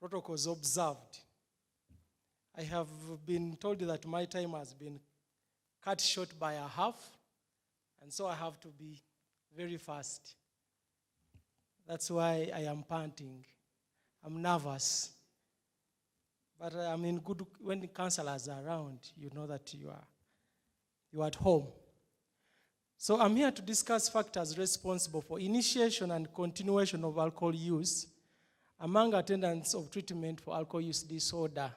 protocols observed. I have been told that my time has been cut short by a half, and so I have to be very fast. That's why I am panting. I'm nervous. But I'm in good, when the counselors are around, you know that you are at home. So I'm here to discuss factors responsible for initiation and continuation of alcohol use among attendants of treatment for alcohol use disorder.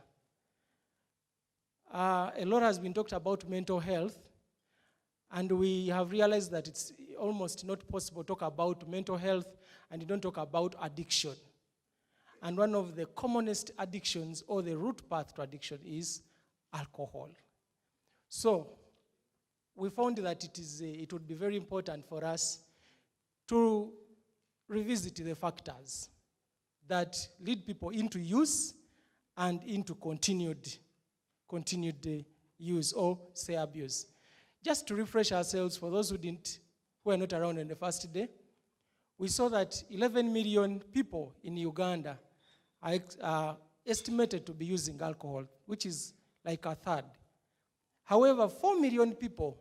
A lot has been talked about mental health, and we have realized that it's almost not possible to talk about mental health and you don't talk about addiction. And one of the commonest addictions, or the root path to addiction, is alcohol. So we found that it would be very important for us to revisit the factors that lead people into use and into continued use, or say abuse. Just to refresh ourselves, for those who are not around on the first day, we saw that 11 million people in Uganda are estimated to be using alcohol, which is like a third. However, 4 million people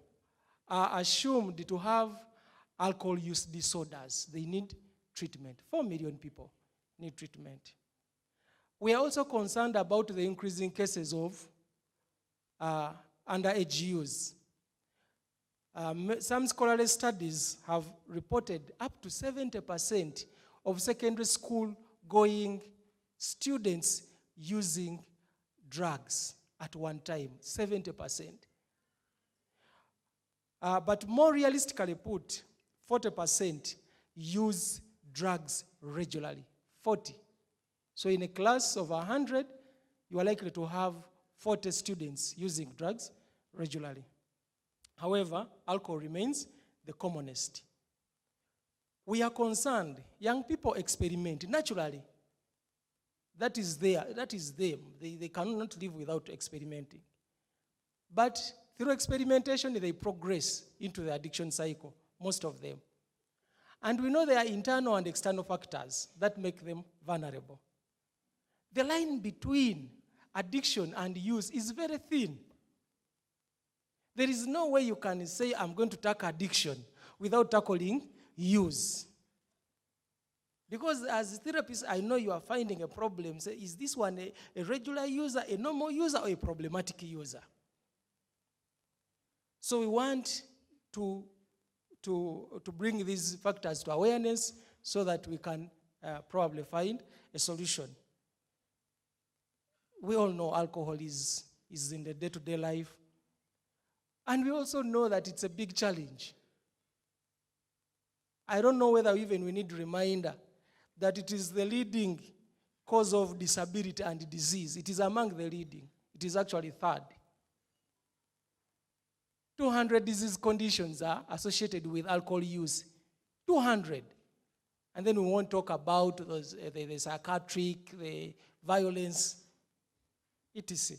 are assumed to have alcohol use disorders. They need treatment. 4 million people need treatment. We are also concerned about the increasing cases of underage use. Some scholarly studies have reported up to 70% of secondary school going students using drugs at one time, 70%. But more realistically put, 40% use drugs regularly, 40. So in a class of 100, you are likely to have 40 students using drugs regularly. However, alcohol remains the commonest. We are concerned young people experiment naturally. That is them. They cannot live without experimenting. But through experimentation, they progress into the addiction cycle, most of them. And we know there are internal and external factors that make them vulnerable. The line between addiction and use is very thin. There is no way you can say, I'm going to tackle addiction without tackling use. Because as therapists, I know you are finding a problem. Say, is this one a regular user, a normal user, or a problematic user? So we want to bring these factors to awareness so that we can probably find a solution. We all know alcohol is in the day-to-day life. And we also know that it's a big challenge. I don't know whether even we need a reminder that it is the leading cause of disability and disease. It is among the leading. It is actually third. 200 disease conditions are associated with alcohol use. 200. And then we won't talk about those, the psychiatric, the violence, etc.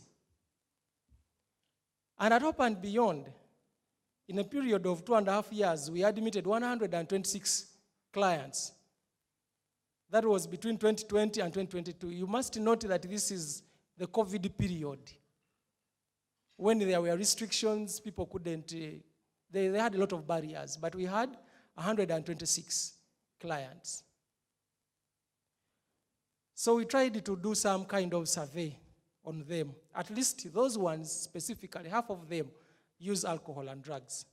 And at Hope and Beyond, in a period of 2.5 years, we admitted 126 clients. That was between 2020 and 2022. You must note that this is the COVID period. When there were restrictions, people couldn't, they had a lot of barriers, but we had 126 clients. So we tried to do some kind of survey on them. At least those ones specifically, half of them use alcohol and drugs.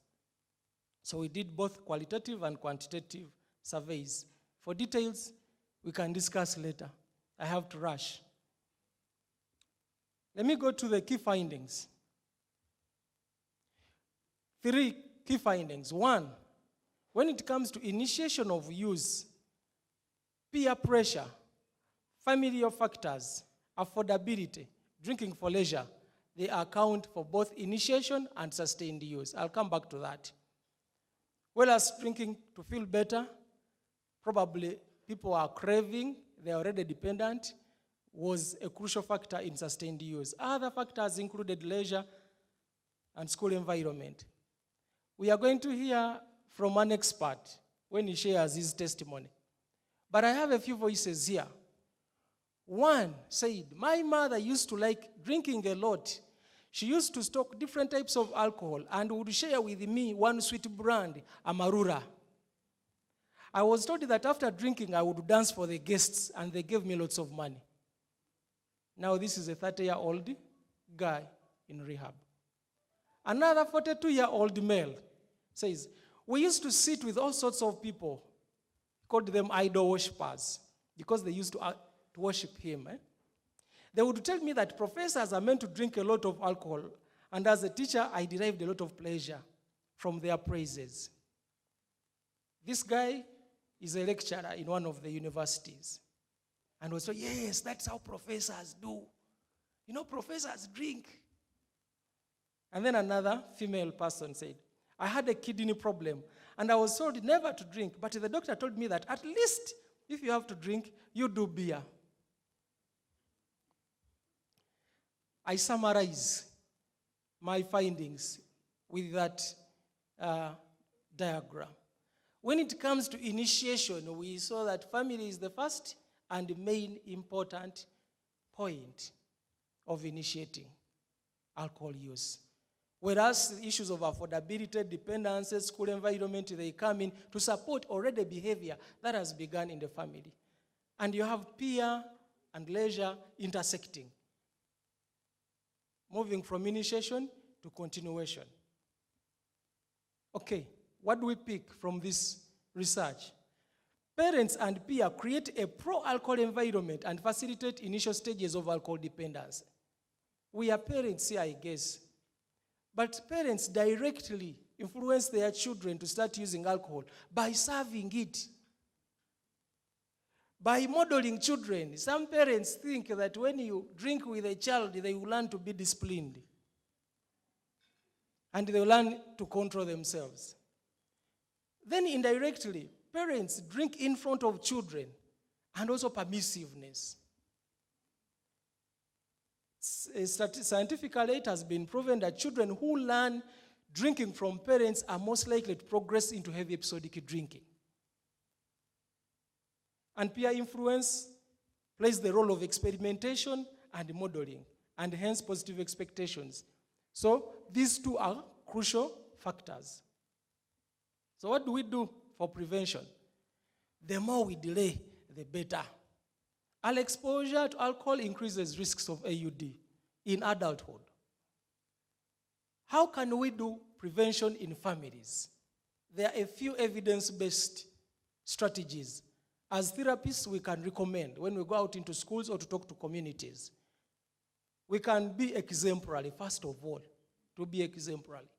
So we did both qualitative and quantitative surveys. For details, we can discuss later. I have to rush. Let me go to the key findings. 3 key findings. 1, when it comes to initiation of use, peer pressure, familial factors, affordability, drinking for leisure, they account for both initiation and sustained use. I'll come back to that. Whereas drinking to feel better, probably people are craving, they're already dependent, was a crucial factor in sustained use. Other factors included leisure and school environment. We are going to hear from an expert when he shares his testimony. But I have a few voices here One said, my mother used to like drinking a lot. She used to stock different types of alcohol and would share with me one sweet brand, Amarura. I was told that after drinking, I would dance for the guests, and they gave me lots of money. Now this is a 30-year-old guy in rehab. Another 42-year-old male says, we used to sit with all sorts of people, called them idol worshippers, because they used to worship him. They would tell me that professors are meant to drink a lot of alcohol, and as a teacher, I derived a lot of pleasure from their praises. This guy is a lecturer in one of the universities. And was so, yes, that's how professors do. You know, professors drink. And then another female person said, I had a kidney problem, and I was told never to drink, but the doctor told me that at least if you have to drink, you do beer. I summarize my findings with that diagram. When it comes to initiation, we saw that family is the first and main important point of initiating alcohol use. Whereas the issues of affordability, dependencies, school environment, they come in to support already behavior that has begun in the family. And you have peer and leisure intersecting, moving from initiation to continuation. Okay, what do we pick from this research? Parents and peer create a pro-alcohol environment and facilitate initial stages of alcohol dependence. We are parents here, I guess. But parents directly influence their children to start using alcohol by serving it, by modeling children. Some parents think that when you drink with a child, they will learn to be disciplined. And they will learn to control themselves. Then indirectly, parents drink in front of children, and also permissiveness. Scientifically, it has been proven that children who learn drinking from parents are most likely to progress into heavy episodic drinking. And peer influence plays the role of experimentation and modeling, and hence positive expectations. So these two are crucial factors. So what do we do for prevention? The more we delay, the better. Our exposure to alcohol increases risks of AUD in adulthood. How can we do prevention in families? There are a few evidence-based strategies. As therapists, we can recommend when we go out into schools or to talk to communities. We can be exemplary, first of all, to be exemplary.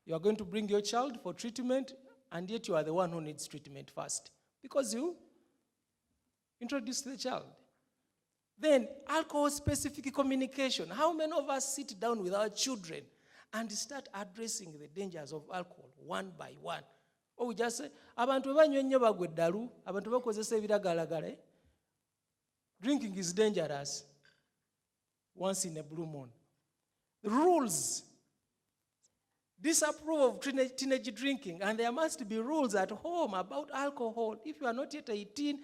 You are going to bring your child for treatment, and yet you are the one who needs treatment first, because you introduce the child. Then, alcohol-specific communication. How many of us sit down with our children and start addressing the dangers of alcohol one by one? Or we just say, abantu banywa nnyo bagwa eddalu, abantu bakozesa ebiragalagala. Drinking is dangerous once in a blue moon. The rules disapprove of teenage drinking, and there must be rules at home about alcohol. If you are not yet 18,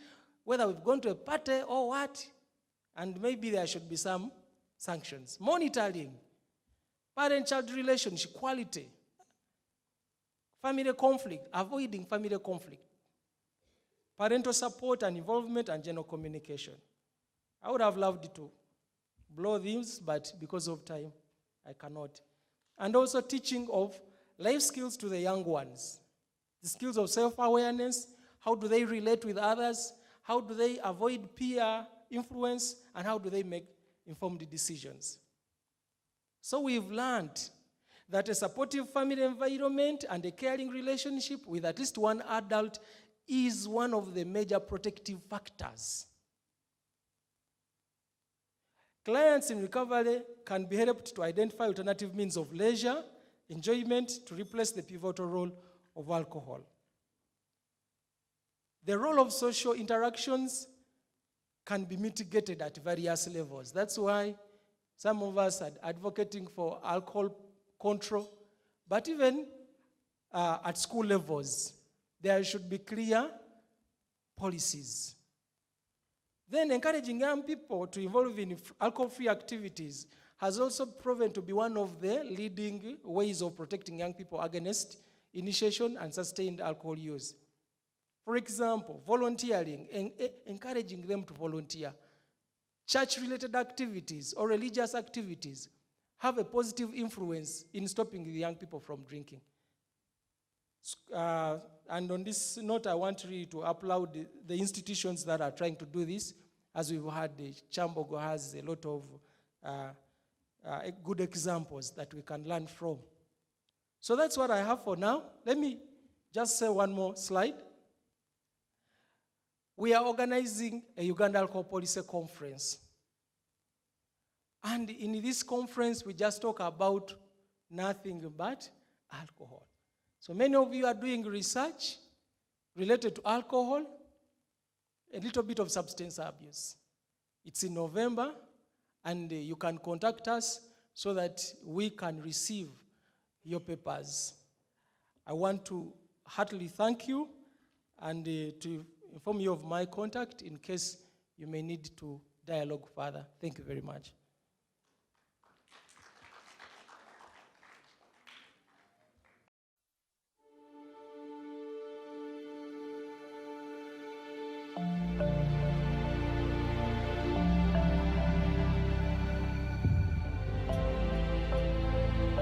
whether we've gone to a party or what, and maybe there should be some sanctions. Monitoring, parent-child relationship, quality, family conflict, avoiding family conflict, parental support and involvement, and general communication. I would have loved to blow these, but because of time, I cannot. And also teaching of life skills to the young ones. The skills of self-awareness, how do they relate with others, how do they avoid peer influence, and how do they make informed decisions. So we've learned that a supportive family environment and a caring relationship with at least one adult is one of the major protective factors. Clients in recovery can be helped to identify alternative means of leisure, enjoyment, to replace the pivotal role of alcohol. The role of social interactions can be mitigated at various levels. That's why some of us are advocating for alcohol control, but even at school levels, there should be clear policies. Then encouraging young people to involve in alcohol-free activities has also proven to be one of the leading ways of protecting young people against initiation and sustained alcohol use. For example, volunteering, encouraging them to volunteer. Church-related activities or religious activities have a positive influence in stopping the young people from drinking. And on this note, I want really to applaud the institutions that are trying to do this. As we've had, Chambogo has a lot of good examples that we can learn from. So that's what I have for now. Let me just say one more slide. We are organizing a Uganda Alcohol Policy Conference. And in this conference, we just talk about nothing but alcohol. So many of you are doing research related to alcohol, a little bit of substance abuse. It's in November, and you can contact us so that we can receive your papers. I want to heartily thank you and to inform you of my contact in case you may need to dialogue further. Thank you very much.